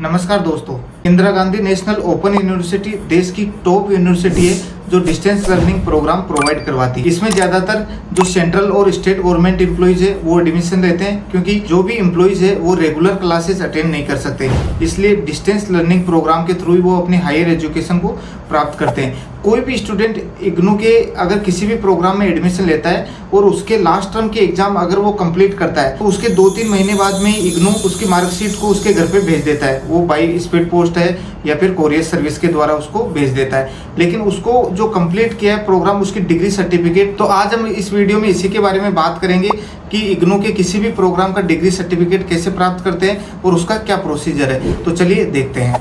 नमस्कार दोस्तों, Indira Gandhi national open university देश की टॉप यूनिवर्सिटी है जो डिस्टेंस लर्निंग प्रोग्राम प्रोवाइड करवाती है। इसमें ज़्यादातर जो सेंट्रल और स्टेट गवर्नमेंट एम्प्लॉइज है वो एडमिशन लेते हैं, क्योंकि जो भी एम्प्लॉइज है वो रेगुलर क्लासेस अटेंड नहीं कर सकते, इसलिए डिस्टेंस लर्निंग प्रोग्राम के थ्रू ही वो अपनी हायर एजुकेशन को प्राप्त करते हैं। कोई भी स्टूडेंट इग्नू के अगर किसी भी प्रोग्राम में एडमिशन लेता है और उसके लास्ट टर्म के एग्जाम अगर वो कंप्लीट करता है तो उसके 2-3 महीने बाद में इग्नू उसकी मार्कशीट को उसके घर पे भेज देता है। वो बाई स्पीड पोस्ट है या फिर कोरियर सर्विस के द्वारा उसको भेज देता है, लेकिन उसको जो कंप्लीट किया है प्रोग्राम उसकी डिग्री सर्टिफिकेट। तो आज हम इस वीडियो में इसी के बारे में बात करेंगे कि इग्नू के किसी भी प्रोग्राम का डिग्री सर्टिफिकेट कैसे प्राप्त करते हैं और उसका क्या प्रोसीजर है। तो चलिए देखते हैं।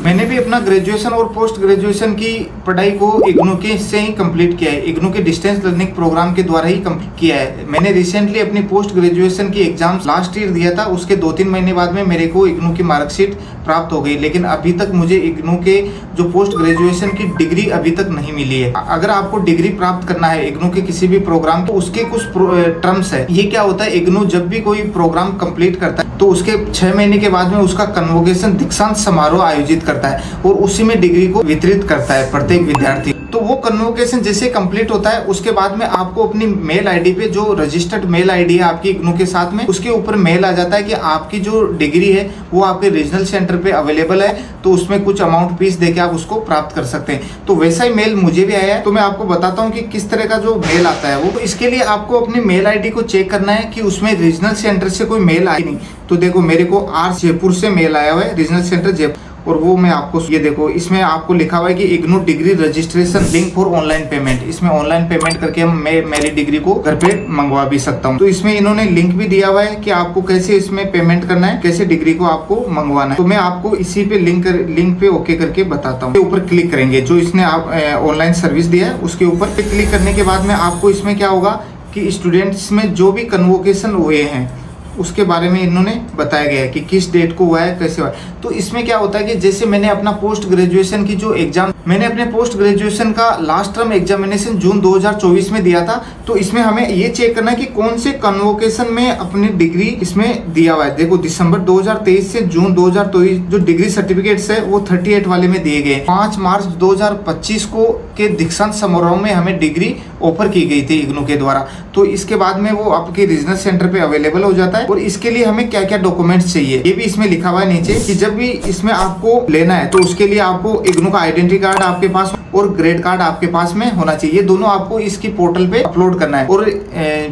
मैंने भी अपना ग्रेजुएशन और पोस्ट ग्रेजुएशन की पढ़ाई को इग्नू के से ही कंप्लीट किया है, इग्नू के डिस्टेंस लर्निंग प्रोग्राम के द्वारा ही कंप्लीट किया है। मैंने रिसेंटली अपनी पोस्ट ग्रेजुएशन की एग्जाम्स लास्ट ईयर दिया था, उसके 2-3 महीने बाद में मेरे को इग्नू की मार्कशीट प्राप्त हो गई, लेकिन अभी तक मुझे इग्नू के जो पोस्ट ग्रेजुएशन की डिग्री अभी तक नहीं मिली है। अगर आपको डिग्री प्राप्त करना है इग्नू के किसी भी प्रोग्राम तो उसके कुछ टर्म्स है। ये क्या होता है, इग्नू जब भी कोई प्रोग्राम कंप्लीट करता है तो उसके 6 महीने के बाद में उसका कन्वोकेशन दीक्षांत समारोह आयोजित करता है और उसी में डिग्री को वितरित करता है प्रत्येक विद्यार्थी। तो वो कन्वोकेशन जैसे कंप्लीट होता है उसके बाद में आपको अपनी मेल आईडी पे जो रजिस्टर्ड मेल आईडी है आपकी इग्नू के साथ में, उसके ऊपर मेल आ जाता है कि आपकी जो डिग्री है वो आपके रीजनल सेंटर पे अवेलेबल है, तो उसमें कुछ अमाउंट फीस देके आप उसको प्राप्त कर सकते हैं। तो वैसा ही मेल मुझे भी आया है, तो मैं आपको बताता हूँ कि किस तरह का जो मेल आता है वो। तो इसके लिए आपको अपनी मेल आईडी को चेक करना है कि उसमें रीजनल सेंटर से कोई मेल आई नहीं। तो देखो मेरे को आर जयपुर से मेल आया हुआ है, रीजनल सेंटर जयपुर, और वो मैं आपको ये देखो इसमें आपको लिखा हुआ है कि IGNOU degree registration link for online payment. इसमें ऑनलाइन पेमेंट करके मैं मेरी डिग्री को घर पे मंगवा भी सकता हूँ। तो इसमें इन्होंने लिंक भी दिया हुआ है कि आपको कैसे इसमें पेमेंट करना है, कैसे डिग्री को आपको मंगवाना है। तो मैं आपको इसी पे लिंक पे ओके करके बताता हूँ। ऊपर क्लिक करेंगे, जो इसने आप ऑनलाइन सर्विस दिया है उसके ऊपर पे क्लिक करने के बाद में आपको इसमें क्या होगा कि स्टूडेंट्स में जो भी कन्वोकेशन हुए हैं उसके बारे में इन्होंने बताया गया है कि किस डेट को हुआ है, कैसे हुआ है। तो इसमें क्या होता है कि जैसे मैंने अपना पोस्ट ग्रेजुएशन की जो एग्जाम, मैंने अपने पोस्ट ग्रेजुएशन का लास्ट टर्म एग्जामिनेशन जून 2024 में दिया था, तो इसमें हमें ये चेक करना है कि कौन से कन्वोकेशन में अपनी डिग्री इसमें दिया हुआ है। देखो दिसंबर 2023 से जून 2023 जो डिग्री सर्टिफिकेट्स है वो 38 वाले में दिए गए। 5 मार्च 2025 को के दीक्षांत समारोह में हमें डिग्री ऑफर की गई थी इग्नू के द्वारा। तो इसके बाद में वो आपके रीजनल सेंटर पे अवेलेबल हो जाता है। और इसके लिए हमें क्या क्या डॉक्यूमेंट्स चाहिए ये भी इसमें लिखा हुआ है नीचे, कि जब भी इसमें आपको लेना है तो उसके लिए आपको इग्नू का आइडेंटिटी कार्ड आपके पास और ग्रेड कार्ड आपके पास में होना चाहिए। दोनों आपको इसकी पोर्टल पे अपलोड करना है। और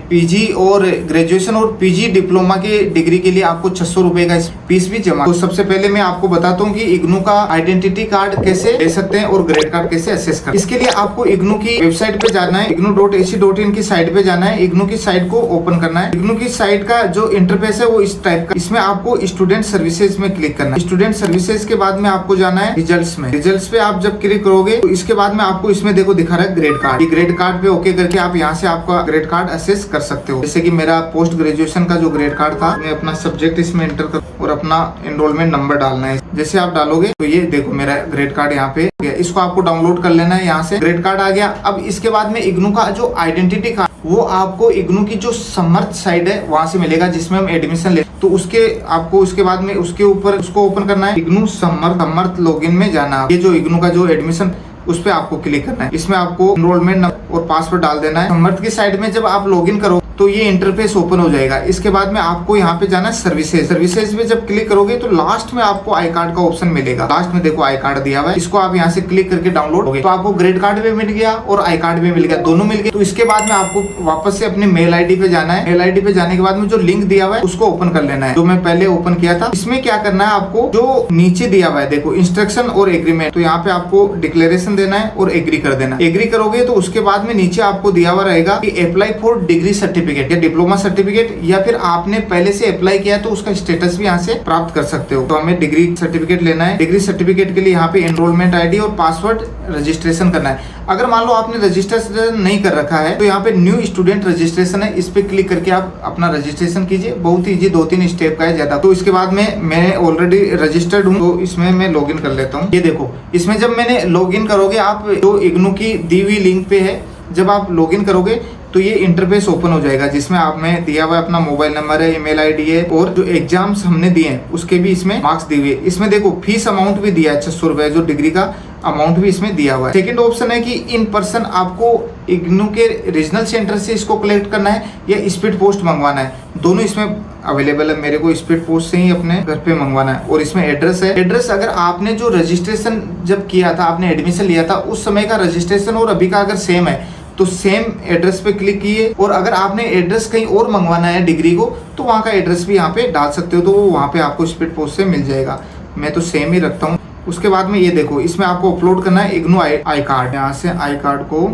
पीजी और ग्रेजुएशन और पीजी डिप्लोमा के डिग्री के लिए आपको 600 रुपए का फीस भी जमा। तो सबसे पहले मैं आपको बताता हूँ कि इग्नू का आइडेंटिटी कार्ड कैसे ले सकते हैं और ग्रेड कार्ड कैसे असेस करते हैं। इसके लिए आपको इग्नू की वेबसाइट पे जाना है, ignu.ac.in की साइट पे जाना है, इग्नू की साइट को ओपन करना है। इग्नू की साइट का जो इंटरफेस है वो इस टाइप का, इसमें आपको स्टूडेंट सर्विसेज में क्लिक करना है। स्टूडेंट सर्विसेज के बाद में आपको जाना है रिजल्ट्स में। रिजल्ट्स पे आप जब क्लिक करोगे तो इसके बाद में आपको इसमें देखो दिखा रहा है ग्रेड कार्ड। ये ग्रेड कार्ड पे ओके करके आप यहाँ से आपका ग्रेड कार्ड असेस कर सकते हो। जैसे कि मेरा पोस्ट ग्रेजुएशन का जो ग्रेड कार्ड था, मैं अपना सब्जेक्ट इसमें एंटर कर और अपना एनरोलमेंट नंबर डालना है। जैसे आप डालोगे तो ये देखो मेरा ग्रेड कार्ड यहाँ पे गया। इसको आपको डाउनलोड कर लेना है। यहाँ से ग्रेड कार्ड आ गया। अब इसके बाद में इग्नू का जो आइडेंटिटी कार्ड वो आपको इग्नू की जो समर्थ साइट है वहां से मिलेगा, जिसमें हम एडमिशन ले, तो उसके आपको उसके बाद में उसके ऊपर उसको ओपन करना है। इग्नू समर्थ लॉगिन में जाना। ये जो इग्नू का जो एडमिशन उस पे आपको क्लिक करना है। इसमें आपको एनरोलमेंट नंबर और पासवर्ड डाल देना है। समर्थ की साइट में जब आप लॉगिन करो तो ये इंटरफेस ओपन हो जाएगा। इसके बाद में आपको यहाँ पे जाना है सर्विसेज में जब क्लिक करोगे तो लास्ट में आपको आई कार्ड का ऑप्शन मिलेगा। लास्ट में देखो आई कार्ड दिया हुआ है, इसको आप यहाँ से क्लिक करके डाउनलोड हो गए तो आपको ग्रेड कार्ड भी मिल गया और आई कार्ड भी मिल गया, दोनों मिल गए। तो इसके बाद में आपको वापस से अपने मेल आईडी पे जाना है। मेल आईडी पे जाने के बाद में जो लिंक दिया हुआ है उसको ओपन कर लेना है, जो मैं पहले ओपन किया था। इसमें क्या करना है, आपको जो नीचे दिया हुआ है देखो इंस्ट्रक्शन और एग्रीमेंट, तो यहाँ पे आपको डिक्लेरेशन देना है और एग्री कर देना। एग्री करोगे तो उसके बाद में नीचे आपको दिया हुआ रहेगा कि अप्लाई फॉर डिग्री सर्टिफिकेट या डिप्लोमा सर्टिफिकेट, या फिर आपने पहले से अप्लाई किया है तो उसका स्टेटस भी यहाँ से प्राप्त कर सकते हो। तो हमें डिग्री सर्टिफिकेट लेना है। डिग्री सर्टिफिकेट के लिए यहाँ पे एनरोलमेंट आईडी और पासवर्ड रजिस्ट्रेशन करना है। अगर मान लो आपने रजिस्ट्रेशन नहीं कर रखा है तो यहाँ पे न्यू स्टूडेंट रजिस्ट्रेशन है, इस पे क्लिक करके आप अपना रजिस्ट्रेशन कीजिए। बहुत ईजी 2-3 स्टेप का है ज्यादा। तो इसके बाद में मैं ऑलरेडी रजिस्टर्ड हूँ तो इसमें मैं लॉगिन कर लेता हूँ। ये देखो इसमें जब मैंने लॉगिन करोगे, आप जो इग्नू की दी हुई लिंक पे है, जब आप लॉगिन करोगे तो ये इंटरफेस ओपन हो जाएगा जिसमें आपने दिया हुआ अपना मोबाइल नंबर है, ईमेल आईडी है और जो एग्जाम्स हमने दिए हैं उसके भी इसमें मार्क्स दिए हुए। इसमें देखो फीस अमाउंट भी दिया है 600 रुपए, जो डिग्री का अमाउंट भी इसमें दिया हुआ है। सेकंड ऑप्शन है कि इन पर्सन आपको इग्नू के रीजनल सेंटर से इसको कलेक्ट करना है या स्पीड पोस्ट मंगवाना है, दोनों इसमें अवेलेबल है। मेरे को स्पीड पोस्ट से ही अपने घर पे मंगवाना है। और इसमें एड्रेस है, एड्रेस अगर आपने जो रजिस्ट्रेशन जब किया था, आपने एडमिशन लिया था, उस समय का रजिस्ट्रेशन और अभी का अगर सेम है तो सेम एड्रेस पे क्लिक कीजिए। और अगर आपने एड्रेस कहीं और मंगवाना है डिग्री को, तो वहाँ का एड्रेस भी यहाँ पे डाल सकते हो, तो वो वहाँ पे आपको स्पीड पोस्ट से मिल जाएगा। मैं तो सेम ही रखता हूँ। उसके बाद में ये देखो, इसमें आपको अपलोड करना है इग्नू आई कार्ड। यहाँ से आई कार्ड को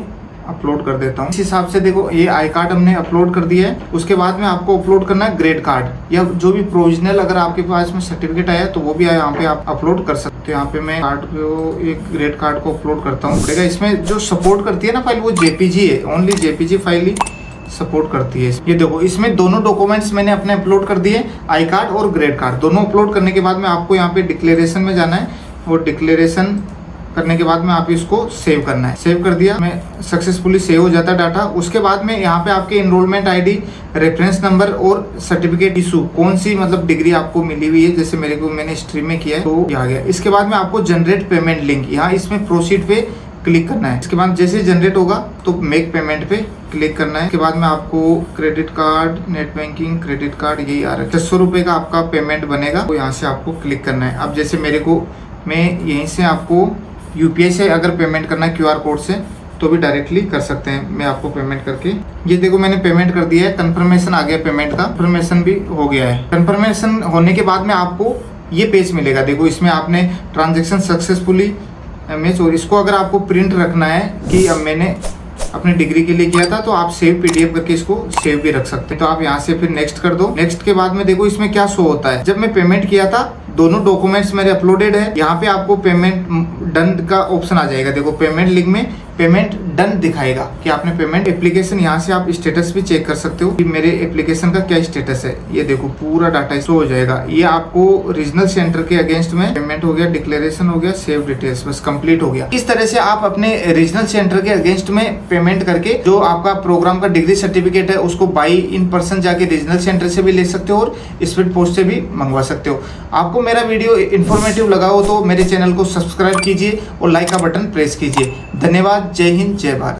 अपलोड कर देता हूँ। इस हिसाब से देखो ये आई कार्ड हमने अपलोड कर दिया है। उसके बाद में आपको अपलोड करना है ग्रेड कार्ड या जो भी प्रोविजनल अगर आपके पास में सर्टिफिकेट आया तो वो भी यहाँ पे आप अपलोड कर सकते हो। यहाँ पे मैं कार्ड को, एक ग्रेड कार्ड को अपलोड करता हूँ। इसमें जो सपोर्ट करती है ना फाइल, वो जेपीजी है, ओनली जेपीजी फाइल ही सपोर्ट करती है। ये देखो इसमें दोनों डॉक्यूमेंट्स मैंने अपने अपलोड कर दिए, आई कार्ड और ग्रेड कार्ड दोनों अपलोड करने के बाद में आपको यहाँ पे डिक्लेरेशन में जाना है और डिक्लेरेशन करने के बाद में आप इसको सेव करना है। सेव कर दिया, मैं सक्सेसफुली सेव हो जाता है डाटा। उसके बाद में यहाँ पे आपके एनरोलमेंट आईडी, रेफरेंस नंबर और सर्टिफिकेट इशू, कौन सी मतलब डिग्री आपको मिली हुई है, जैसे मेरे को मैंने स्ट्रीम में किया है तो ये आ गया। इसके बाद में आपको जनरेट पेमेंट लिंक, यहाँ इसमें प्रोसीड पे क्लिक करना है। इसके बाद जैसे जनरेट होगा तो मेक पेमेंट पे क्लिक करना है। इसके बाद में आपको credit card, net banking, credit card यही आ रहा है। 600 रुपये का आपका पेमेंट बनेगा, तो यहाँ से आपको क्लिक करना है। अब जैसे मेरे को, मैं यहीं से आपको यूपीआई से अगर पेमेंट करना है क्यूआर कोड से तो भी डायरेक्टली कर सकते हैं। मैं आपको पेमेंट करके, ये देखो मैंने पेमेंट कर दिया है, कंफर्मेशन आ गया, पेमेंट का कंफर्मेशन भी हो गया है। कंफर्मेशन होने के बाद में आपको ये पेज मिलेगा। देखो इसमें आपने ट्रांजेक्शन सक्सेसफुली मैच, और इसको अगर आपको प्रिंट रखना है कि अब मैंने अपने डिग्री के लिए किया था तो आप सेव पीडीएफ करके इसको सेव भी रख सकते हैं। तो आप यहाँ से फिर नेक्स्ट कर दो। नेक्स्ट के बाद में देखो इसमें क्या शो होता है, जब मैं पेमेंट किया था दोनों डॉक्यूमेंट्स मेरे अपलोडेड है। यहाँ पे आपको पेमेंट डन का ऑप्शन आ जाएगा। देखो पेमेंट लिंक में पेमेंट डन दिखाएगा कि आपने पेमेंट, एप्लीकेशन यहाँ से आप स्टेटस भी चेक कर सकते हो कि मेरे एप्लीकेशन का क्या स्टेटस है। ये देखो पूरा डाटा शो हो जाएगा। ये आपको रीजनल सेंटर के अगेंस्ट में पेमेंट हो गया, डिक्लेरेशन हो गया, सेव डिटेल्स, बस कंप्लीट हो गया। इस तरह से आप अपने रीजनल सेंटर के अगेंस्ट में पेमेंट करके जो आपका प्रोग्राम का डिग्री सर्टिफिकेट है उसको बाई इन पर्सन जाके रीजनल सेंटर से भी ले सकते हो और स्पीड पोस्ट से भी मंगवा सकते हो। आपको मेरा वीडियो इन्फॉर्मेटिव लगा हो तो मेरे चैनल को सब्सक्राइब कीजिए और लाइक का बटन प्रेस कीजिए। धन्यवाद। जय हिंद, जय भारत।